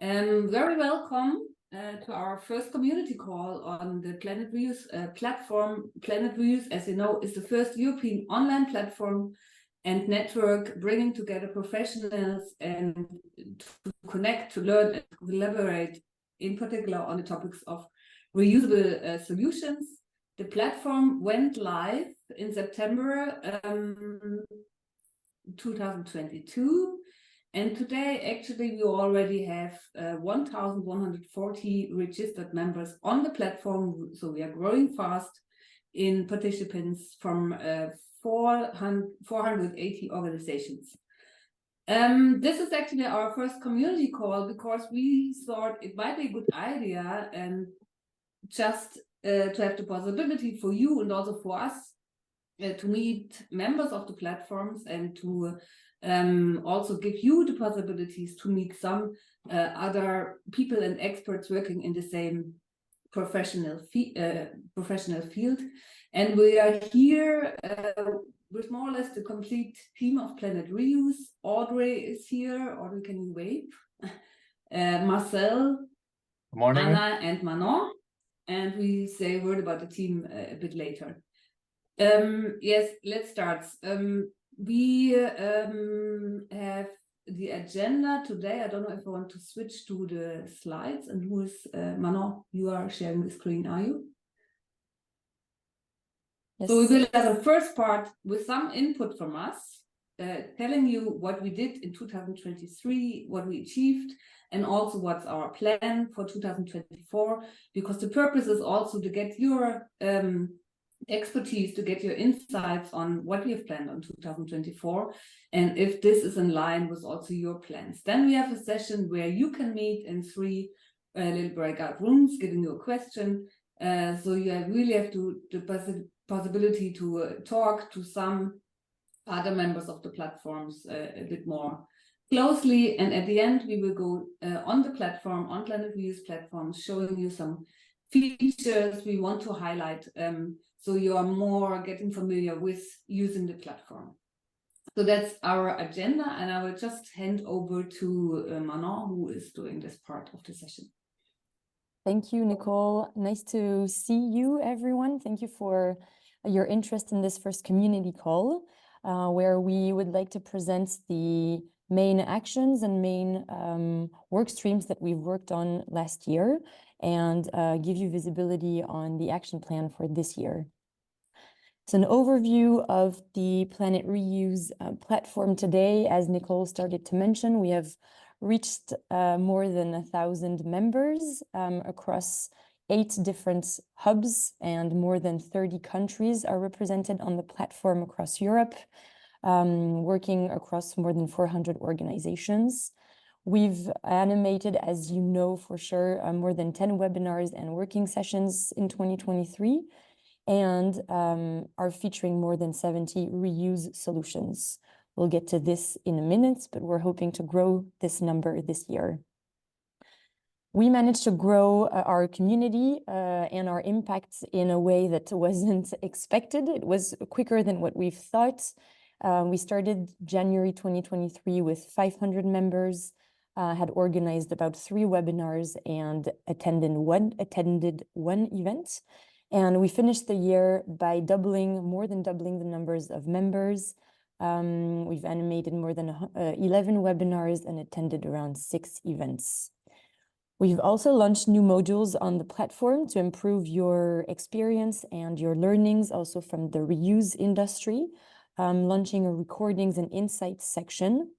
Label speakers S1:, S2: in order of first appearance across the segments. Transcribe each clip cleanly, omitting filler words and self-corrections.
S1: Very welcome to our first community call on the Planet Reuse platform. Planet Reuse, as you know, is the first European online platform and network bringing together professionals and to connect, to learn, and collaborate, in particular on the topics of reusable solutions. The platform went live in September 2022. And today, actually, we already have 1,140 registered members on the platform. So we are growing fast in participants from 480 organizations. This is actually our first community call because we thought it might be a good idea just to have the possibility for you and also for us to meet members of the platforms and to also give you the possibilities to meet some other people and experts working in the same professional field. And we are here with more or less the complete team of Planet Reuse. Audrey is here. Audrey, can you wave? Marcel,
S2: good morning.
S1: Anna, and Manon. And we say a word about the team a bit later. Yes, let's start. We have the agenda today. I don't know if I want to switch to the slides. And who is Manon? You are sharing the screen, are you? Yes. So we will have a first part with some input from us, telling you what we did in 2023, what we achieved, and also what's our plan for 2024. Because the purpose is also to get your expertise, to get your insights on what we have planned on 2024 and if this is in line with also your plans. Then we have a session where you can meet in 3 little breakout rooms, giving you a question. So you really have the possibility to talk to some other members of the platforms a bit more closely. And at the end, we will go on the platform, on Planet Reuse platforms, showing you some features we want to highlight, so you are more getting familiar with using the platform. So that's our agenda, and I will just hand over to Manon, who is doing this part of the session.
S3: Thank you, Nicole. Nice to see you, everyone. Thank you for your interest in this first community call, where we would like to present the main actions and main work streams that we've worked on last year and give you visibility on the action plan for this year. It's an overview of the Planet Reuse platform today. As Nicole started to mention, we have reached more than 1,000 members across 8 different hubs, and more than 30 countries are represented on the platform across Europe, working across more than 400 organizations. We've animated, as you know for sure, more than 10 webinars and working sessions in 2023, and are featuring more than 70 reuse solutions. We'll get to this in a minute, but we're hoping to grow this number this year. We managed to grow our community and our impact in a way that wasn't expected. It was quicker than what we've thought. We started January 2023 with 500 members, had organized about 3 webinars and attended one event. And we finished the year by more than doubling the numbers of members. We've animated more than 11 webinars and attended around 6 events. We've also launched new modules on the platform to improve your experience and your learnings also from the reuse industry, launching a recordings and insights section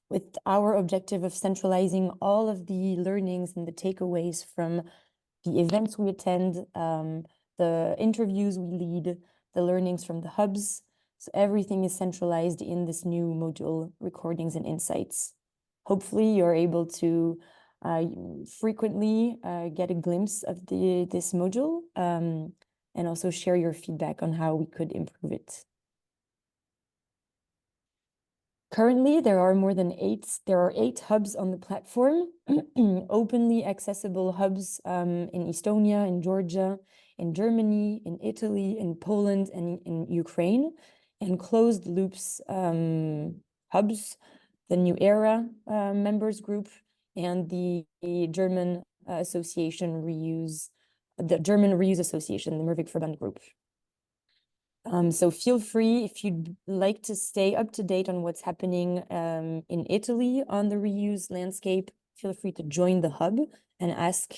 S3: with our objective of centralizing all of the learnings and the takeaways from the events we attend, the interviews we lead, the learnings from the hubs. So everything is centralized in this new module, recordings and insights. Hopefully you're able to frequently get a glimpse of this module and also share your feedback on how we could improve it. Currently, there are 8 hubs on the platform, openly accessible hubs in Estonia, in Georgia, in Germany, in Italy, in Poland, and in Ukraine, and closed loops hubs, the New Era members group and the German Association Reuse, the German Reuse Association, the Mehrwegverband Group. So feel free, if you'd like to stay up to date on what's happening in Italy on the reuse landscape, feel free to join the hub and ask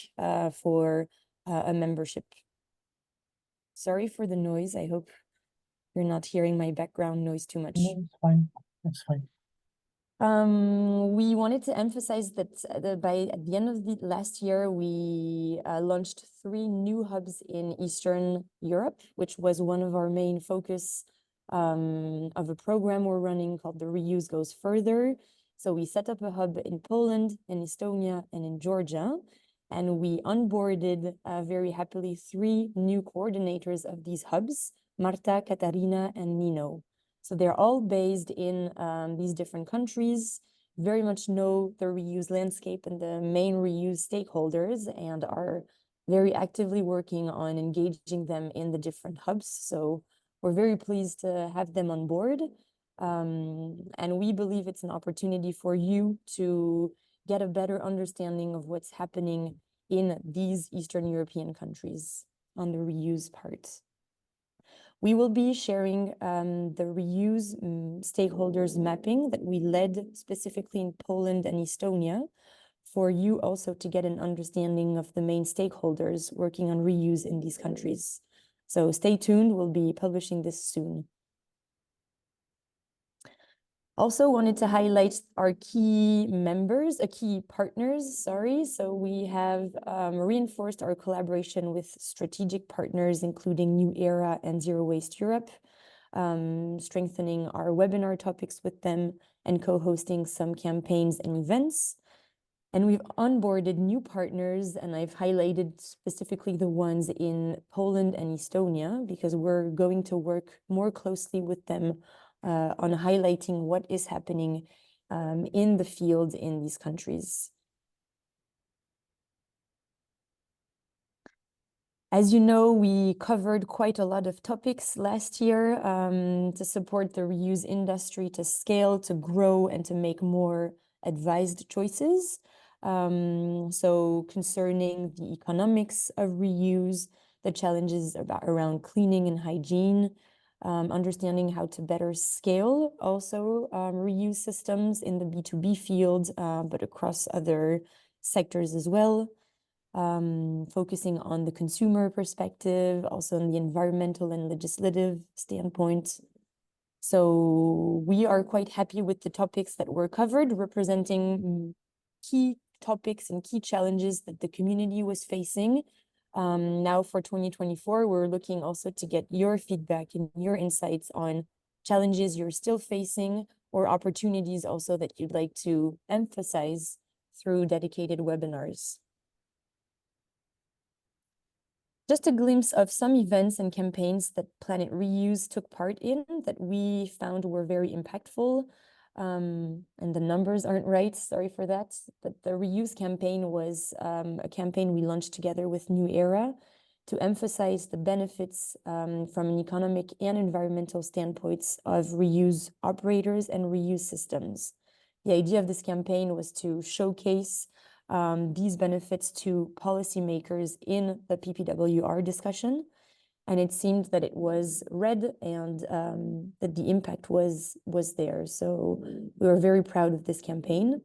S3: for a membership. Sorry for the noise. I hope you're not hearing my background noise too much.
S2: No, it's fine. It's fine.
S3: We wanted to emphasize that at the end of the last year, we launched 3 new hubs in Eastern Europe, which was one of our main focus of a program we're running called The Reuse Goes Further. So we set up a hub in Poland, in Estonia, and in Georgia. And we onboarded very happily 3 new coordinators of these hubs, Marta, Katarina, and Nino. So they're all based in these different countries, very much know the reuse landscape and the main reuse stakeholders, and are very actively working on engaging them in the different hubs. So we're very pleased to have them on board. And we believe it's an opportunity for you to get a better understanding of what's happening in these Eastern European countries on the reuse part. We will be sharing the reuse stakeholders mapping that we led specifically in Poland and Estonia for you also to get an understanding of the main stakeholders working on reuse in these countries. So stay tuned, we'll be publishing this soon. Also wanted to highlight our key partners, sorry. So we have reinforced our collaboration with strategic partners, including New Era and Zero Waste Europe, strengthening our webinar topics with them and co-hosting some campaigns and events. And we've onboarded new partners, and I've highlighted specifically the ones in Poland and Estonia, because we're going to work more closely with them on highlighting what is happening in the field in these countries. As you know, we covered quite a lot of topics last year to support the reuse industry to scale, to grow, and to make more advised choices. So concerning the economics of reuse, the challenges around cleaning and hygiene, understanding how to better scale also reuse systems in the B2B field, but across other sectors as well. Focusing on the consumer perspective, also on the environmental and legislative standpoint. So we are quite happy with the topics that were covered, representing key topics and key challenges that the community was facing. Now for 2024, we're looking also to get your feedback and your insights on challenges you're still facing or opportunities also that you'd like to emphasize through dedicated webinars. Just a glimpse of some events and campaigns that Planet Reuse took part in that we found were very impactful. And the numbers aren't right, sorry for that. But the reuse campaign was a campaign we launched together with New Era to emphasize the benefits from an economic and environmental standpoints of reuse operators and reuse systems. The idea of this campaign was to showcase these benefits to policymakers in the PPWR discussion. And it seemed that it was read and that the impact was there. So we were very proud of this campaign.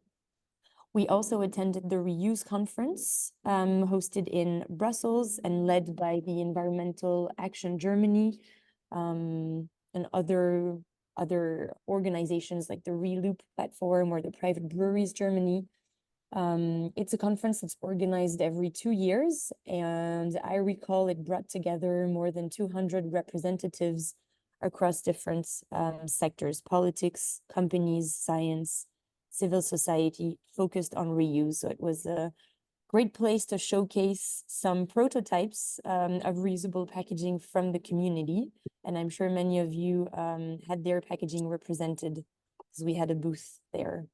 S3: We also attended the Reuse Conference hosted in Brussels and led by the Environmental Action Germany and other organizations like the Reloop platform or the Private Breweries Germany. It's a conference that's organized every 2 years, and I recall it brought together more than 200 representatives across different sectors, politics, companies, science, civil society, focused on reuse. So it was a great place to showcase some prototypes of reusable packaging from the community. And I'm sure many of you had their packaging represented because we had a booth there.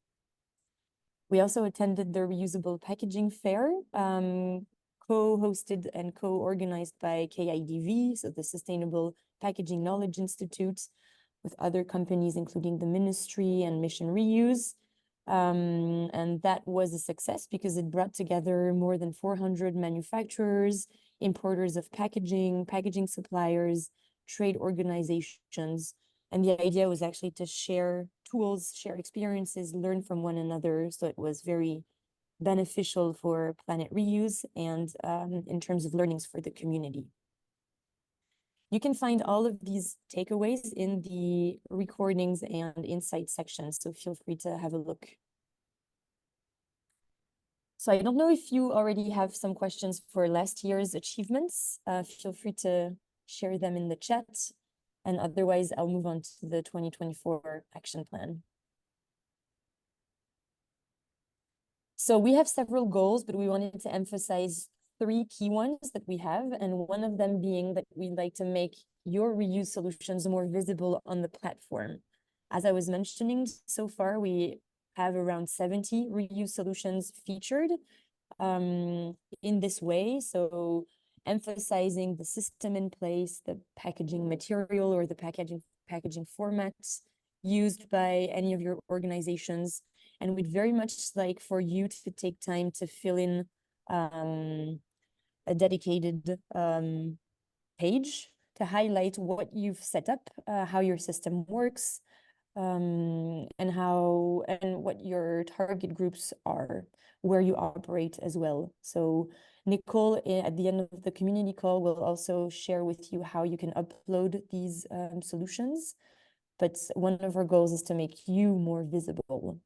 S3: We also attended the Reusable Packaging Fair, co-hosted and co-organized by KIDV, so the Sustainable Packaging Knowledge Institute, with other companies, including the Ministry and Mission Reuse. And that was a success because it brought together more than 400 manufacturers, importers of packaging, packaging suppliers, trade organizations. And the idea was actually to share tools, share experiences, learn from one another. So it was very beneficial for planet reuse and in terms of learnings for the community. You can find all of these takeaways in the recordings and insight sections, so feel free to have a look. So I don't know if you already have some questions for last year's achievements. Feel free to share them in the chat. And otherwise, I'll move on to the 2024 action plan. So we have several goals, but we wanted to emphasize 3 key ones that we have, and one of them being that we'd like to make your reuse solutions more visible on the platform. As I was mentioning, so far we have around 70 reuse solutions featured in this way. So emphasizing the system in place, the packaging material or the packaging formats used by any of your organizations. And we'd very much like for you to take time to fill in a dedicated page to highlight what you've set up, how your system works, and what your target groups are, where you operate as well. So Nicole, at the end of the community call, will also share with you how you can upload these solutions. But one of our goals is to make you more visible.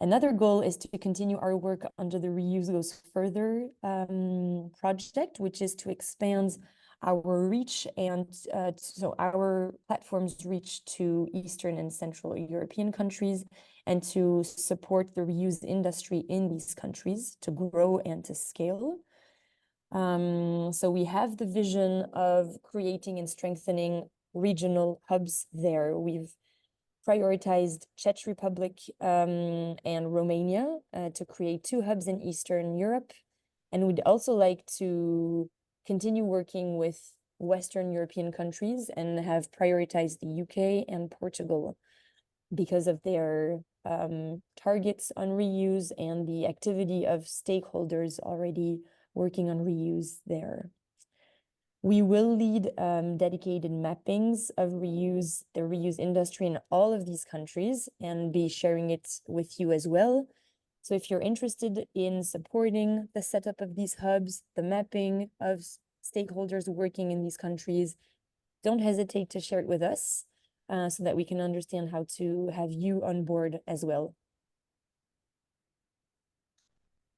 S3: Another goal is to continue our work under the Reuse Goes Further project, which is to expand our reach and so our platform's reach to Eastern and Central European countries, and to support the reuse industry in these countries to grow and to scale. So we have the vision of creating and strengthening regional hubs there. We've prioritized Czech Republic and Romania to create 2 hubs in Eastern Europe. And we'd also like to continue working with Western European countries and have prioritized the UK and Portugal because of their targets on reuse and the activity of stakeholders already working on reuse there. We will lead dedicated mappings of the reuse industry in all of these countries and be sharing it with you as well. So if you're interested in supporting the setup of these hubs, the mapping of stakeholders working in these countries, don't hesitate to share it with us so that we can understand how to have you on board as well.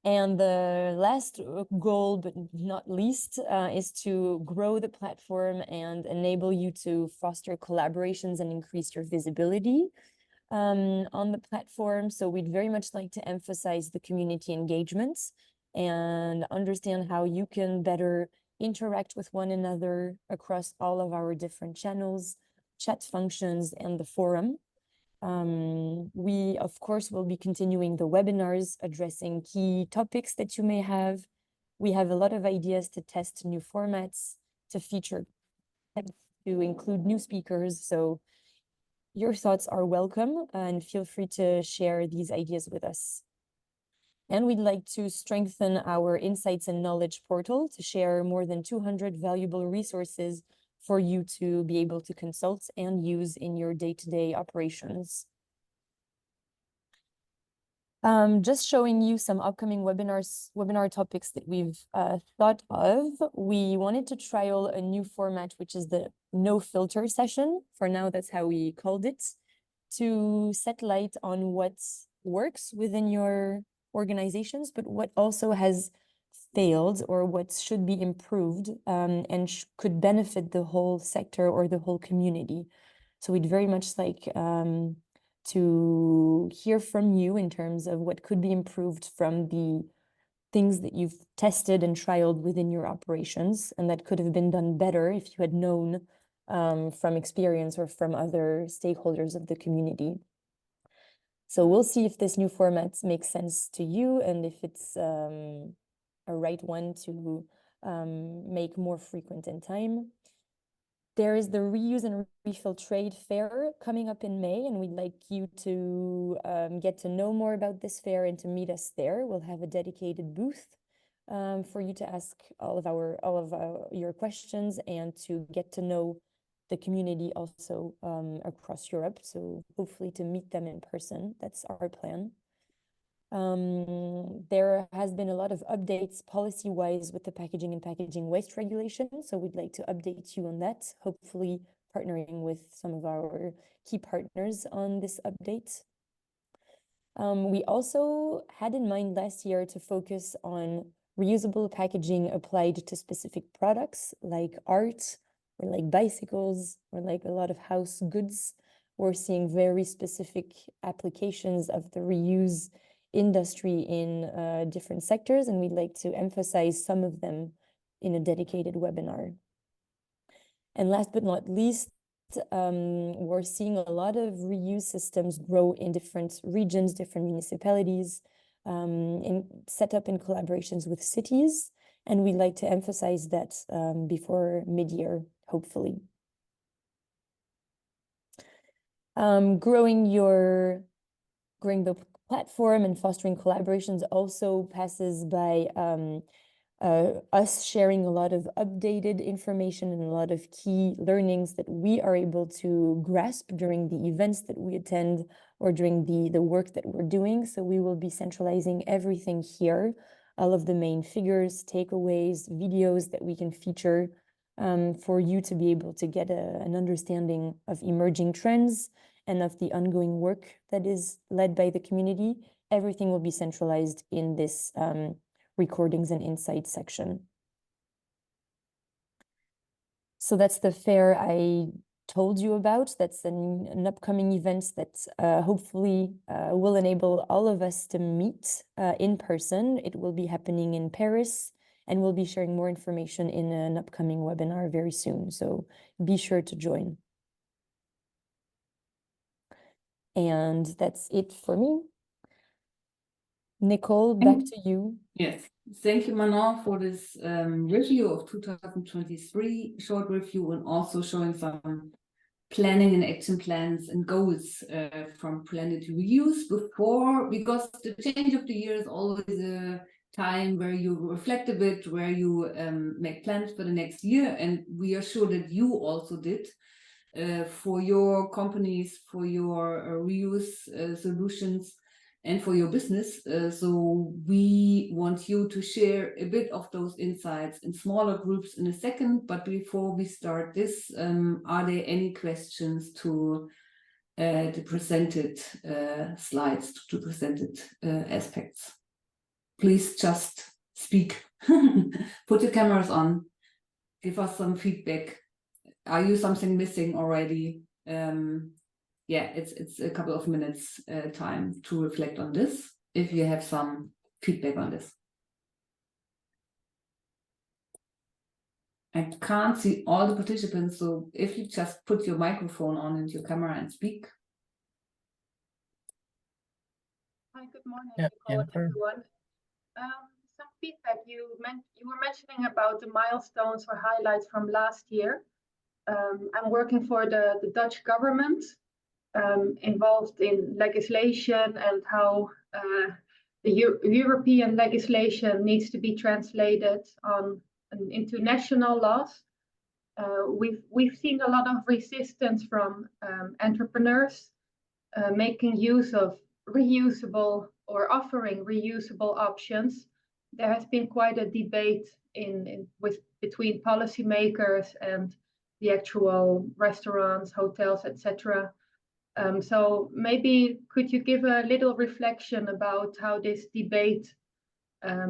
S3: And the last goal, but not least, is to grow the platform and enable you to foster collaborations and increase your visibility on the platform. So we'd very much like to emphasize the community engagements and understand how you can better interact with one another across all of our different channels, chat functions, and the forum. We, of course, will be continuing the webinars addressing key topics that you may have. We have a lot of ideas to test new formats, to feature, to include new speakers. So your thoughts are welcome and feel free to share these ideas with us. And we'd like to strengthen our insights and knowledge portal to share more than 200 valuable resources for you to be able to consult and use in your day-to-day operations. Just showing you some upcoming webinar topics that we've thought of. We wanted to trial a new format, which is the no filter session. For now, that's how we called it, to set light on what works within your organizations, but what also has failed or what should be improved and could benefit the whole sector or the whole community. So we'd very much like to hear from you in terms of what could be improved from the things that you've tested and trialed within your operations, and that could have been done better if you had known from experience or from other stakeholders of the community. So we'll see if this new format makes sense to you and if it's a right one to make more frequent in time. There is the Reuse and Refill Trade Fair coming up in May, and we'd like you to get to know more about this fair and to meet us there. We'll have a dedicated booth for you to ask all of your questions and to get to know the community also across Europe. So hopefully to meet them in person. That's our plan. There has been a lot of updates policy-wise with the packaging and packaging waste regulation. So we'd like to update you on that, hopefully partnering with some of our key partners on this update. We also had in mind last year to focus on reusable packaging applied to specific products like art or like bicycles or like a lot of house goods. We're seeing very specific applications of the reuse industry in different sectors, and we'd like to emphasize some of them in a dedicated webinar. And last but not least, we're seeing a lot of reuse systems grow in different regions, different municipalities, set up in collaborations with cities. And we'd like to emphasize that before mid-year, hopefully. Growing the platform and fostering collaborations also passes by us sharing a lot of updated information and a lot of key learnings that we are able to grasp during the events that we attend or during the work that we're doing. So we will be centralizing everything here, all of the main figures, takeaways, videos that we can feature for you to be able to get an understanding of emerging trends and of the ongoing work that is led by the community. Everything will be centralized in this recordings and insights section. So that's the fair I told you about. That's an upcoming event that hopefully will enable all of us to meet in person. It will be happening in Paris, and we'll be sharing more information in an upcoming webinar very soon. So be sure to join. And that's it for me. Nicole, back to you.
S1: Yes, thank you, Manon, for this review of 2023, short review, and also showing some planning and action plans and goals from Planet Reuse because the change of the year is always a time where you reflect a bit, where you make plans for the next year, and we are sure that you also did. For your companies, for your reuse solutions, and for your business. So we want you to share a bit of those insights in smaller groups in a second. But before we start this, are there any questions to the presented slides, to presented aspects? Please just speak. Put your cameras on. Give us some feedback. Are you something missing already? Yeah, it's a couple of minutes time to reflect on this, if you have some feedback on this. I can't see all the participants, so if you just put your microphone on and your camera and speak.
S4: Hi, good morning,
S2: Yeah,
S4: Nicole, everyone. Some feedback. You were mentioning about the milestones or highlights from last year. I'm working for the Dutch government, involved in legislation and how the European legislation needs to be translated into national laws. We've seen a lot of resistance from entrepreneurs making use of reusable or offering reusable options. There has been quite a debate between policymakers and the actual restaurants, hotels, etc. So maybe could you give a little reflection about how this debate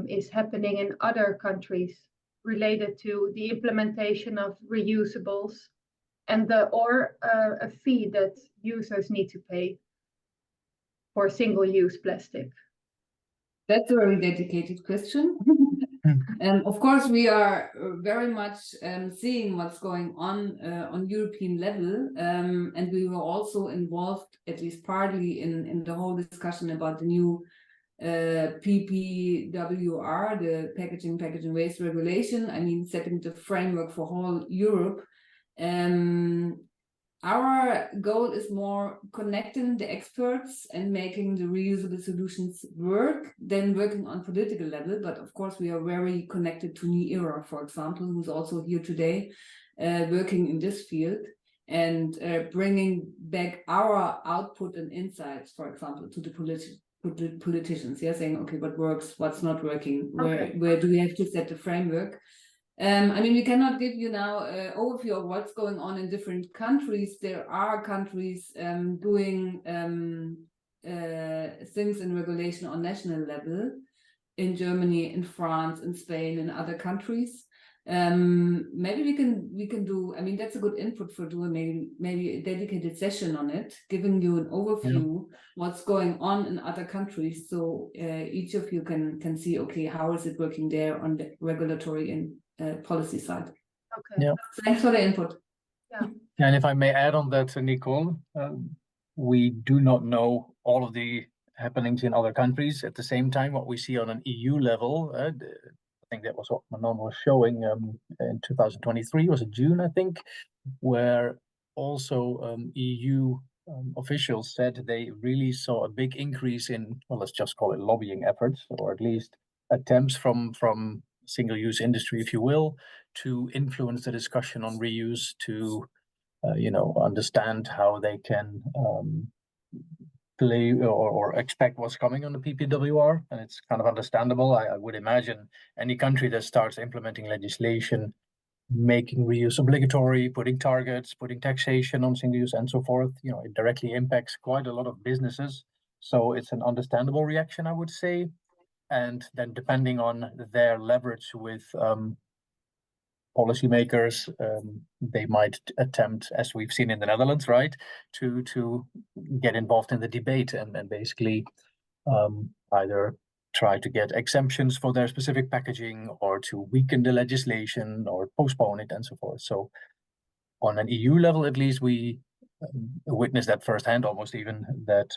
S4: is happening in other countries related to the implementation of reusables and a fee that users need to pay for single-use plastic?
S1: That's a very dedicated question. Of course, we are very much seeing what's going on European level, and we were also involved, at least partly, in the whole discussion about the new PPWR, the packaging waste regulation. I mean, setting the framework for whole Europe. Our goal is more connecting the experts and making the reusable solutions work than working on political level. But of course, we are very connected to New Era, for example, who's also here today, working in this field and bringing back our output and insights, for example, to the politicians. Yeah, saying, okay, what works, what's not working, where do we have to set the framework? I mean, we cannot give you now an overview of what's going on in different countries. There are countries doing things in regulation on national level, in Germany, in France, in Spain, in other countries. Maybe we can do, I mean, that's a good input for doing maybe a dedicated session on it, giving you an overview what's going on in other countries, so each of you can see, okay, how is it working there on the regulatory and policy side.
S4: Okay.
S2: Yeah.
S1: Thanks for the input.
S4: Yeah.
S2: And if I may add on that, Nicole, we do not know all of the happenings in other countries. At the same time, what we see on an EU level, I think that was what Manon was showing in 2023, was it June, I think, where also EU officials said they really saw a big increase in, well, let's just call it lobbying efforts, or at least attempts from single-use industry, if you will, to influence the discussion on reuse, to understand how they can play or expect what's coming on the PPWR. And it's kind of understandable. I would imagine any country that starts implementing legislation, making reuse obligatory, putting targets, putting taxation on single use and so forth, it directly impacts quite a lot of businesses. So it's an understandable reaction, I would say. And then depending on their leverage with policymakers, they might attempt, as we've seen in the Netherlands, right, to get involved in the debate and basically either try to get exemptions for their specific packaging, or to weaken the legislation or postpone it and so forth. So on an EU level, at least, we witnessed that firsthand, almost even, that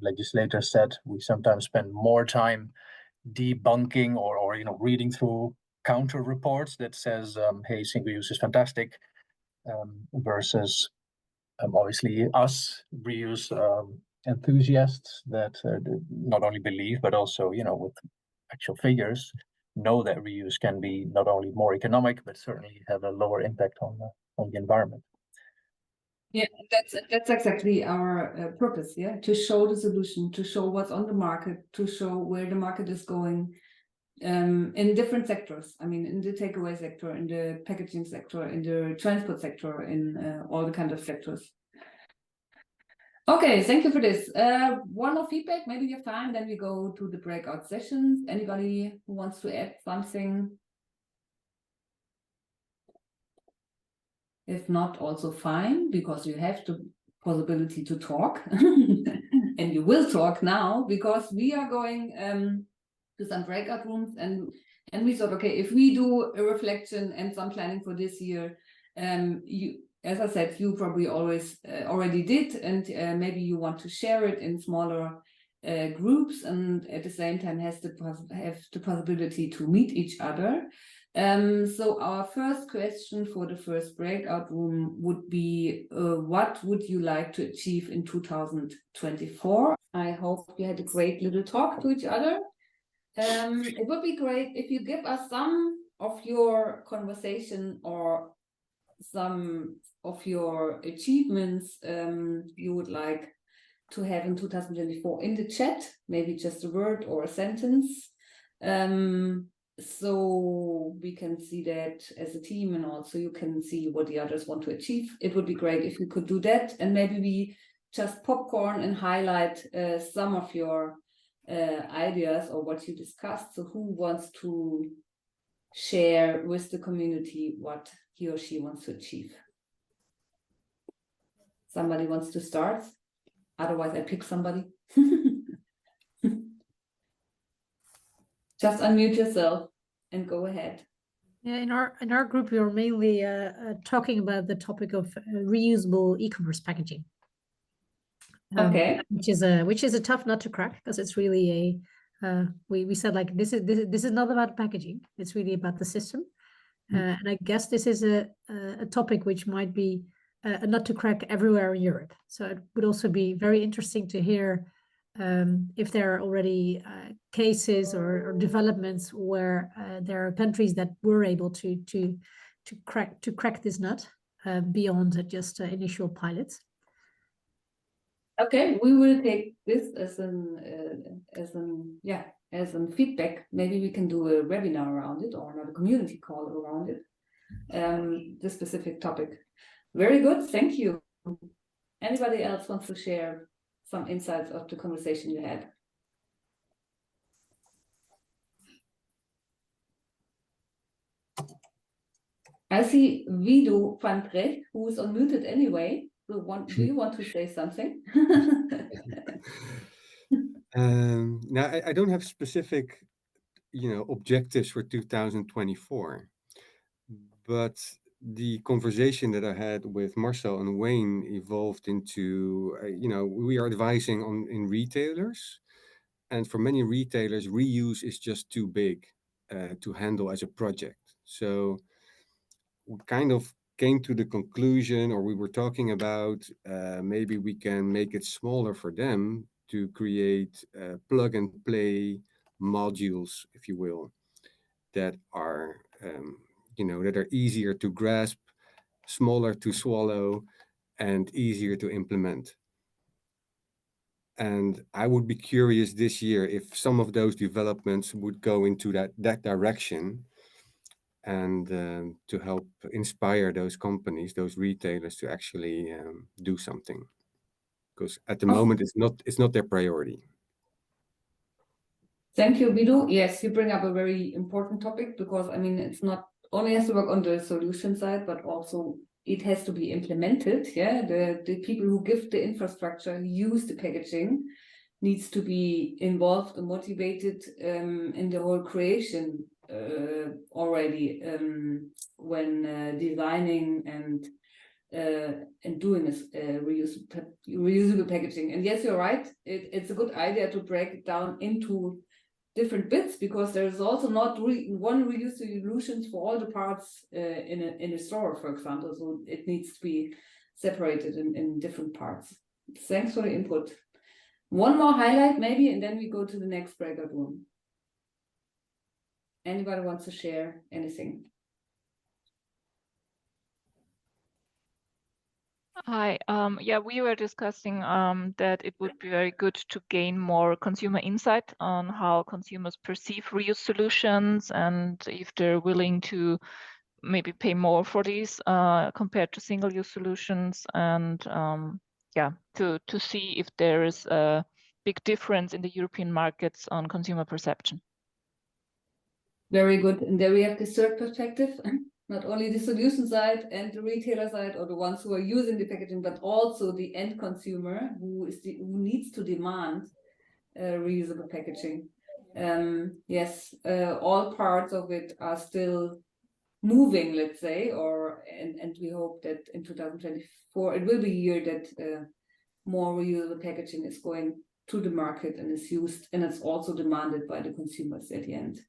S2: legislators said we sometimes spend more time debunking or reading through counter reports that says, hey, single use is fantastic, versus obviously us reuse enthusiasts that not only believe, but also, with actual figures, know that reuse can be not only more economic, but certainly have a lower impact on the environment.
S1: Yeah, that's exactly our purpose, yeah, to show the solution, to show what's on the market, to show where the market is going in different sectors. I mean, in the takeaway sector, in the packaging sector, in the transport sector, in all the kind of sectors. Okay, thank you for this. One more feedback, maybe you have time, then we go to the breakout sessions. Anybody who wants to add something? If not, also fine, because you have the possibility to talk. And you will talk now, because we are going to some breakout rooms, and we thought, okay, if we do a reflection and some planning for this year, you, as I said, you probably already did, and maybe you want to share it in smaller groups, and at the same time have the possibility to meet each other. So our first question for the first breakout room would be, what would you like to achieve in 2024? I hope you had a great little talk to each other. It would be great if you give us some of your conversation or some of your achievements you would like to have in 2024 in the chat, maybe just a word or a sentence. So we can see that as a team, and also you can see what the others want to achieve. It would be great if you could do that, and maybe we just popcorn and highlight some of your ideas or what you discussed. So who wants to share with the community what he or she wants to achieve? Somebody wants to start? Otherwise I pick somebody. Just unmute yourself and go ahead.
S5: Yeah, in our group, we are mainly talking about the topic of reusable e-commerce packaging.
S1: Okay.
S5: Which is a tough nut to crack, because it's really a we said, like, this is not about packaging. It's really about the system. And I guess this is a topic which might be a nut to crack everywhere in Europe. So it would also be very interesting to hear if there are already cases or developments where there are countries that were able to crack this nut beyond just initial pilots.
S1: Okay, we will take this as an feedback. Maybe we can do a webinar around it or another community call around it. This specific topic. Very good, thank you. Anybody else wants to share some insights of the conversation you had? I see Vido van Brecht, who is unmuted anyway. So do you want to say something?
S6: Now, I don't have specific, objectives for 2024, but the conversation that I had with Marcel and Wayne evolved into, we are advising in retailers, and for many retailers, reuse is just too big to handle as a project. So we kind of came to the conclusion, or we were talking about maybe we can make it smaller for them to create plug and play modules, if you will, that are that are easier to grasp, smaller to swallow, and easier to implement. And I would be curious this year if some of those developments would go into that direction, and to help inspire those companies, those retailers, to actually do something, because at the moment it's not their priority.
S1: Thank you, Vido. Yes, you bring up a very important topic, because I mean, it's not only has to work on the solution side, but also it has to be implemented. Yeah, the people who give the infrastructure, use the packaging, needs to be involved and motivated in the whole creation already when designing and doing this reusable packaging. And yes, you're right. It's a good idea to break it down into different bits, because there's also not one reuse solutions for all the parts in a store, for example. So it needs to be separated in different parts. Thanks for the input. One more highlight maybe, and then we go to the next breakout room. Anybody wants to share anything?
S7: Hi, yeah, we were discussing that it would be very good to gain more consumer insight on how consumers perceive reuse solutions, and if they're willing to maybe pay more for these compared to single-use solutions, and yeah, to see if there is a big difference in the European markets on consumer perception.
S1: Very good. And there we have the third perspective, not only the solution side and the retailer side, or the ones who are using the packaging, but also the end consumer who needs to demand reusable packaging. Yes, all parts of it are still moving, let's say, and we hope that in 2024 it will be a year that more reusable packaging is going to the market and is used, and it's also demanded by the consumers at the end.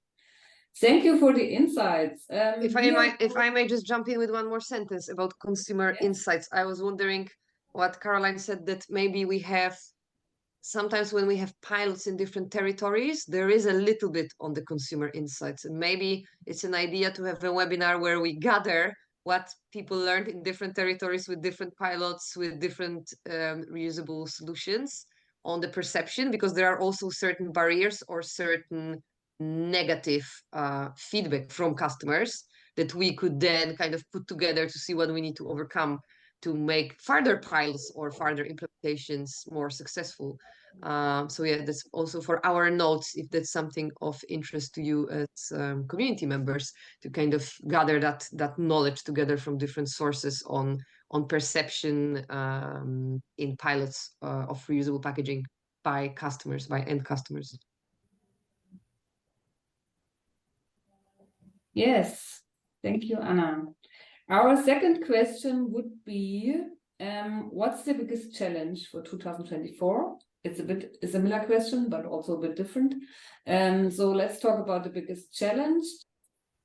S1: Thank you for the insights.
S8: If I may just jump in with one more sentence about consumer insights. I was wondering what Caroline said, that maybe we have sometimes when we have pilots in different territories, there is a little bit on the consumer insights, and maybe it's an idea to have a webinar where we gather what people learned in different territories with different pilots, with different reusable solutions on the perception, because there are also certain barriers or certain negative feedback from customers that we could then kind of put together to see what we need to overcome to make further pilots or further implementations more successful. So yeah, that's also for our notes, if that's something of interest to you as community members, to kind of gather that knowledge together from different sources on perception in pilots of reusable packaging by customers, by end customers.
S1: Yes, thank you, Anna. Our second question would be, what's the biggest challenge for 2024? It's a bit a similar question, but also a bit different. So let's talk about the biggest challenge.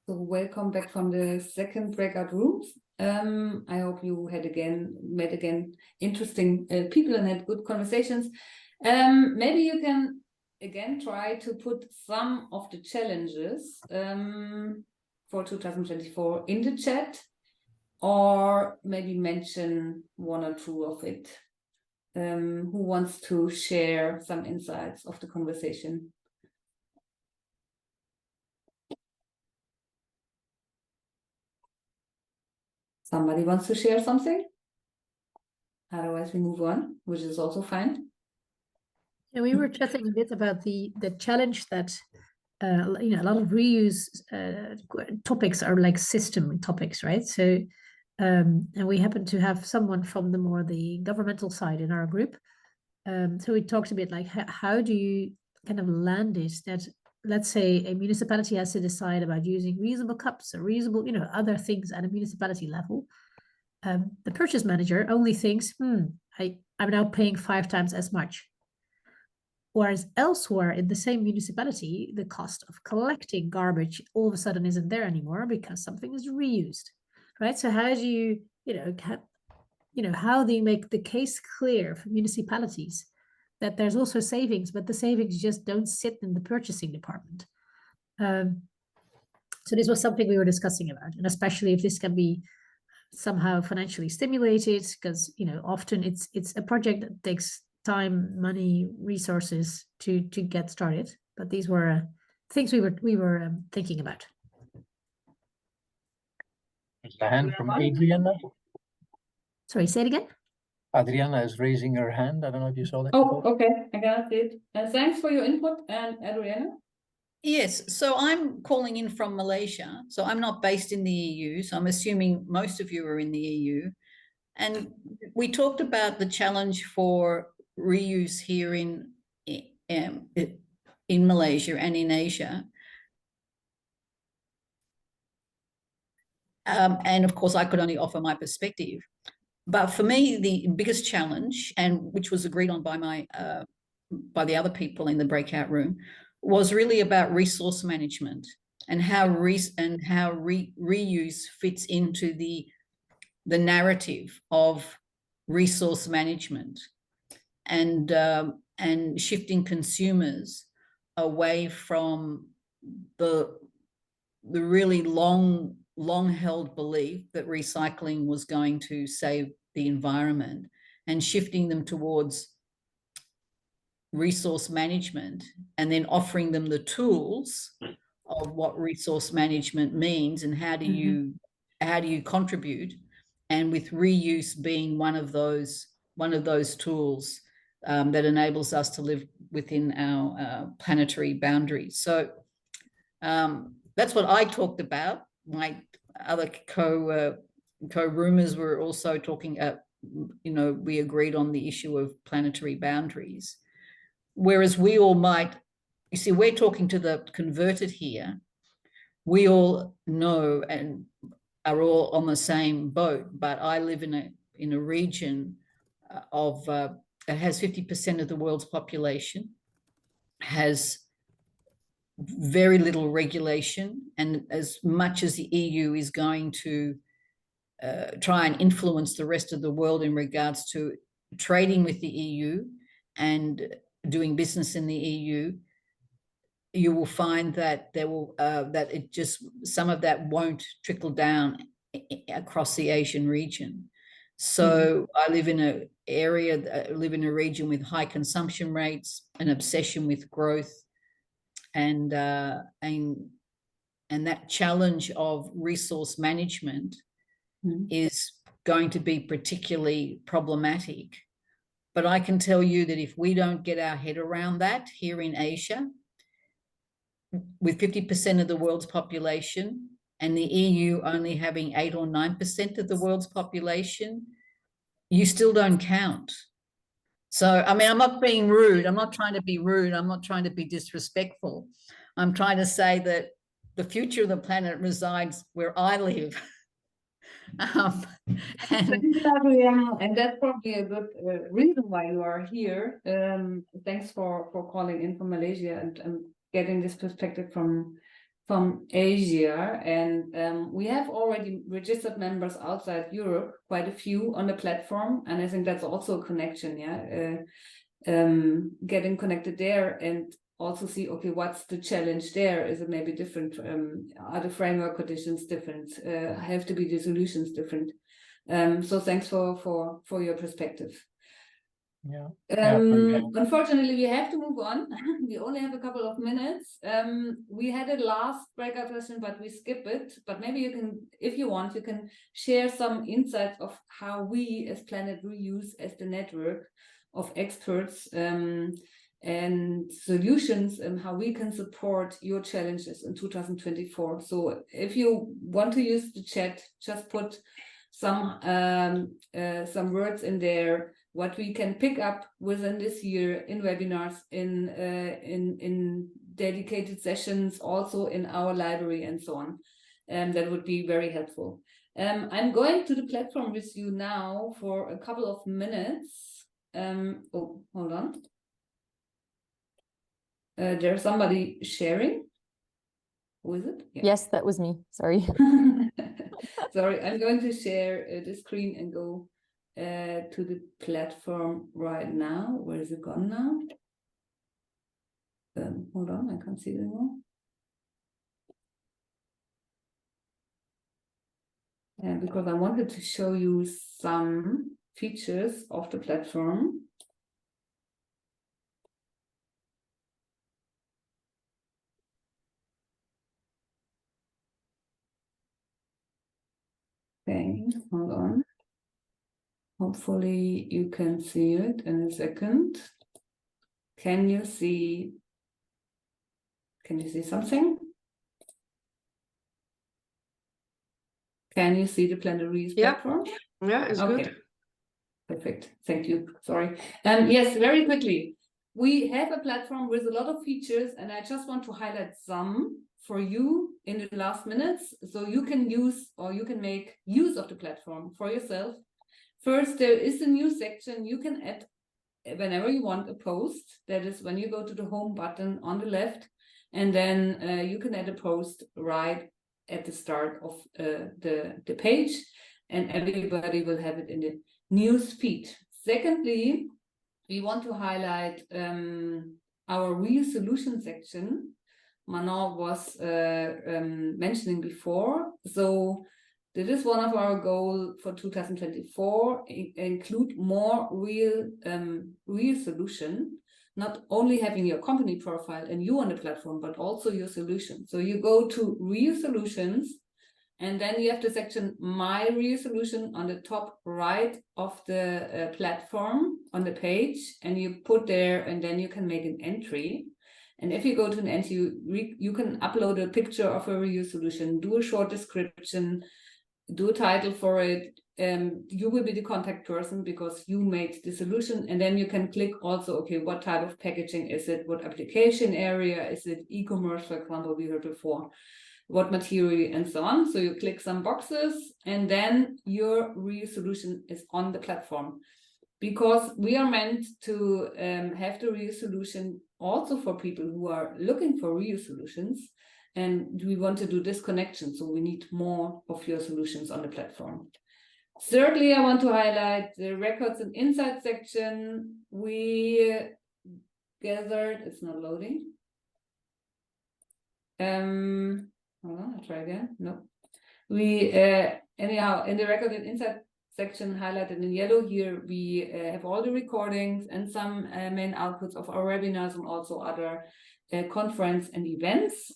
S1: So welcome back from the second breakout rooms. I hope you met again interesting people and had good conversations. Maybe you can again try to put some of the challenges for 2024 in the chat, or maybe mention one or two of it. Who wants to share some insights of the conversation? Somebody wants to share something? Otherwise, we move on, which is also fine.
S5: Yeah, we were chatting a bit about the challenge that a lot of reuse topics are like system topics, right? So, and we happen to have someone from the governmental side in our group. So we talked a bit like how do you kind of land it that, let's say, a municipality has to decide about using reusable cups or reusable, other things at a municipality level. The purchase manager only thinks, I'm now paying 5 times as much. Whereas elsewhere in the same municipality, the cost of collecting garbage all of a sudden isn't there anymore because something is reused, right? So how do you, how do you make the case clear for municipalities that there's also savings, but the savings just don't sit in the purchasing department? So this was something we were discussing about, and especially if this can be somehow financially stimulated, because often it's a project that takes time, money, resources to get started. But these were things we were thinking about.
S2: There's a hand from Adriana.
S5: Sorry, say it again.
S2: Adriana is raising her hand. I don't know if you saw that.
S1: Oh, okay, I got it. Thanks for your input, and Adriana.
S9: Yes, so I'm calling in from Malaysia. So I'm not based in the EU. So I'm assuming most of you are in the EU. And we talked about the challenge for reuse here in Malaysia and in Asia. And of course, I could only offer my perspective. But for me, the biggest challenge, and which was agreed on by the other people in the breakout room, was really about resource management and how reuse fits into the narrative of resource management, and shifting consumers away from the really long held belief that recycling was going to save the environment, and shifting them towards resource management, and then offering them the tools of what resource management means and how do you contribute, and with reuse being one of those tools that enables us to live within our planetary boundaries. So that's what I talked about. My other co-roomers were also talking we agreed on the issue of planetary boundaries. Whereas we all might, you see, we're talking to the converted here. We all know and are all on the same boat, but I live in a region that has 50% of the world's population, has very little regulation, and as much as the EU is going to try and influence the rest of the world in regards to trading with the EU and doing business in the EU, you will find that some of that won't trickle down across the Asian region. So I live in a region with high consumption rates, an obsession with growth, and that challenge of resource management is going to be particularly problematic. But I can tell you that if we don't get our head around that here in Asia, with 50% of the world's population and the EU only having 8 or 9% of the world's population, you still don't count. So, I mean, I'm not being rude. I'm not trying to be rude. I'm not trying to be disrespectful. I'm trying to say that the future of the planet resides where I live.
S1: And that's probably a good reason why you are here. Thanks for calling in from Malaysia and getting this perspective from from Asia, and we have already registered members outside Europe, quite a few on the platform, and I think that's also a connection, yeah, getting connected there and also see, okay, what's the challenge there? Is it maybe different? Are the framework conditions different? Have to be the solutions different? So thanks for your perspective.
S2: Yeah.
S1: Unfortunately, we have to move on. We only have a couple of minutes. We had a last breakout session, but we skip it. But maybe you can, if you want, you can share some insights of how we as Planet Reuse, as the network of experts and solutions, and how we can support your challenges in 2024. So if you want to use the chat, just put some words in there, what we can pick up within this year in webinars, in dedicated sessions, also in our library and so on. That would be very helpful. I'm going to the platform with you now for a couple of minutes. Oh, hold on. There's somebody sharing. Who is it? Yeah.
S3: Yes, that was me. Sorry.
S1: Sorry, I'm going to share the screen and go to the platform right now. Where is it gone now? Hold on, I can't see it anymore. And because I wanted to show you some features of the platform. Okay, hold on. Hopefully you can see it in a second. Can you see something? Can you see the Planet Reuse platform?
S8: Yeah, it's
S1: okay.
S8: good.
S1: Perfect. Thank you. Sorry. Yes, very quickly. We have a platform with a lot of features, and I just want to highlight some for you in the last minutes, so you can use or you can make use of the platform for yourself. First, there is a new section. You can add whenever you want a post. That is when you go to the home button on the left, and then you can add a post right at the start of the page, and everybody will have it in the news feed. Secondly, we want to highlight our reuse solution section. Manon was mentioning before. So this is one of our goals for 2024, include more real solution, not only having your company profile and you on the platform, but also your solution. So you go to reuse solutions, and then you have the section My Reuse Solution on the top right of the platform on the page, and you put there, and then you can make an entry. And if you go to an entry, you can upload a picture of a reuse solution, do a short description, do a title for it. You will be the contact person because you made the solution, and then you can click also, okay, what type of packaging is it? What application area is it? E-commerce, for example, we heard before. What material and so on. So you click some boxes, and then your reuse solution is on the platform. Because we are meant to have the reuse solution also for people who are looking for reuse solutions, and we want to do this connection, so we need more of your solutions on the platform. Thirdly, I want to highlight the records and insights section. We gathered, it's not loading. Hold on, I'll try again. No. We, anyhow, in the record and insight section highlighted in yellow here, we have all the recordings and some main outputs of our webinars and also other conference and events.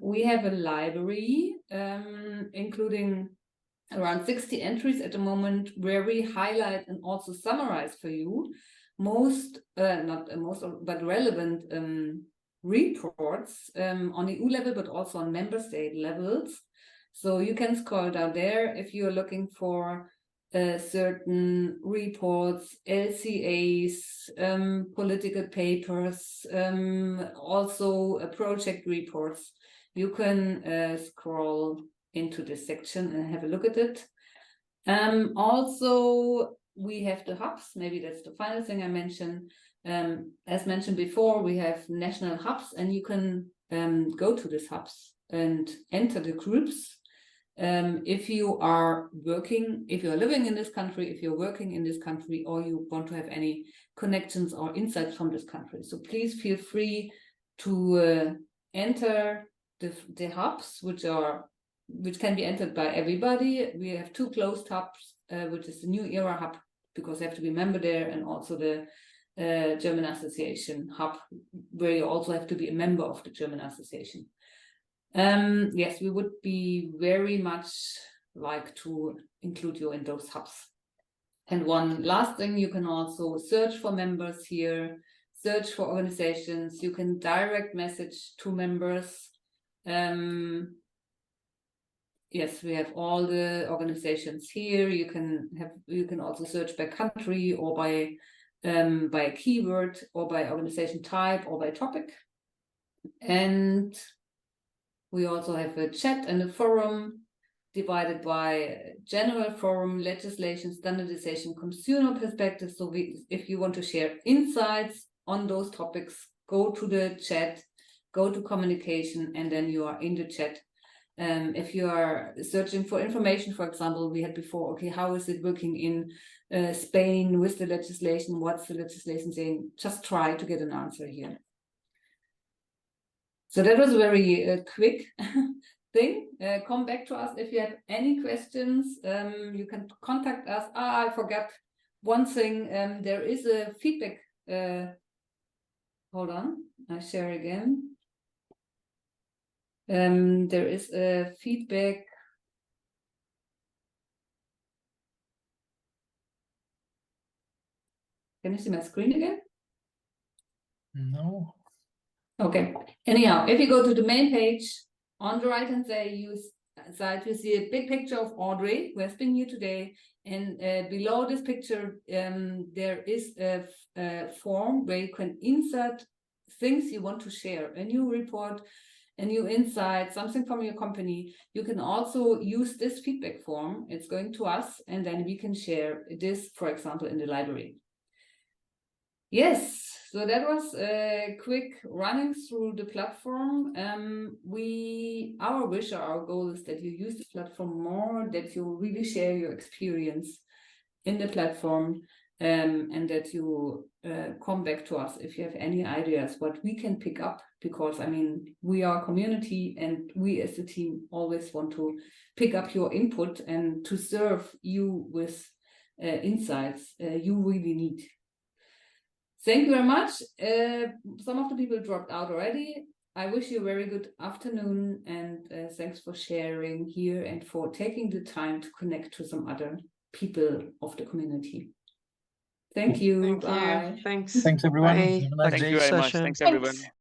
S1: We have a library, including around 60 entries at the moment, where we highlight and also summarize for you but relevant reports on EU level, but also on member state levels. So you can scroll down there if you're looking for certain reports, LCAs, political papers, also project reports. You can scroll into this section and have a look at it. Also, we have the hubs. Maybe that's the final thing I mentioned. As mentioned before, we have national hubs, and you can go to these hubs and enter the groups. If you are living in this country, if you're working in this country, or you want to have any connections or insights from this country. So please feel free to enter the hubs, which can be entered by everybody. We have 2 closed hubs, which is the New Era hub, because you have to be a member there, and also the German Association hub, where you also have to be a member of the German Association. Yes, we would be very much like to include you in those hubs. And one last thing, you can also search for members here, search for organizations. You can direct message to members. Yes, we have all the organizations here. You can also search by country, or by a keyword, or by organization type, or by topic. And we also have a chat and a forum divided by general forum, legislation, standardization, consumer perspective. So if you want to share insights on those topics, go to the chat, go to communication, and then you are in the chat. If you are searching for information, for example, we had before, okay, how is it working in Spain with the legislation? What's the legislation saying? Just try to get an answer here. So that was a very quick thing. Come back to us if you have any questions. You can contact us. I forgot one thing. There is a feedback. Hold on, I share again. There is a feedback. Can you see my screen again?
S2: No.
S1: Okay. Anyhow, if you go to the main page, on the right-hand side, you see a big picture of Audrey, who has been here today. And below this picture, there is a form where you can insert things you want to share, a new report, a new insight, something from your company. You can also use this feedback form. It's going to us, and then we can share this, for example, in the library. Yes, so that was a quick running through the platform. Our wish or our goal is that you use the platform more, that you really share your experience in the platform, and that you come back to us if you have any ideas what we can pick up, because I mean, we are a community, and we as a team always want to pick up your input and to serve you with insights you really need. Thank you very much. Some of the people dropped out already. I wish you a very good afternoon, and thanks for sharing here and for taking the time to connect to some other people of the community. Thank you.
S8: Thank
S1: Bye.
S8: you. Thanks.
S2: Thanks, everyone.
S8: Bye.
S2: Have a nice
S10: Thank
S2: day.
S10: you very much.
S11: Session.
S10: Thanks, everyone.
S8: Thanks.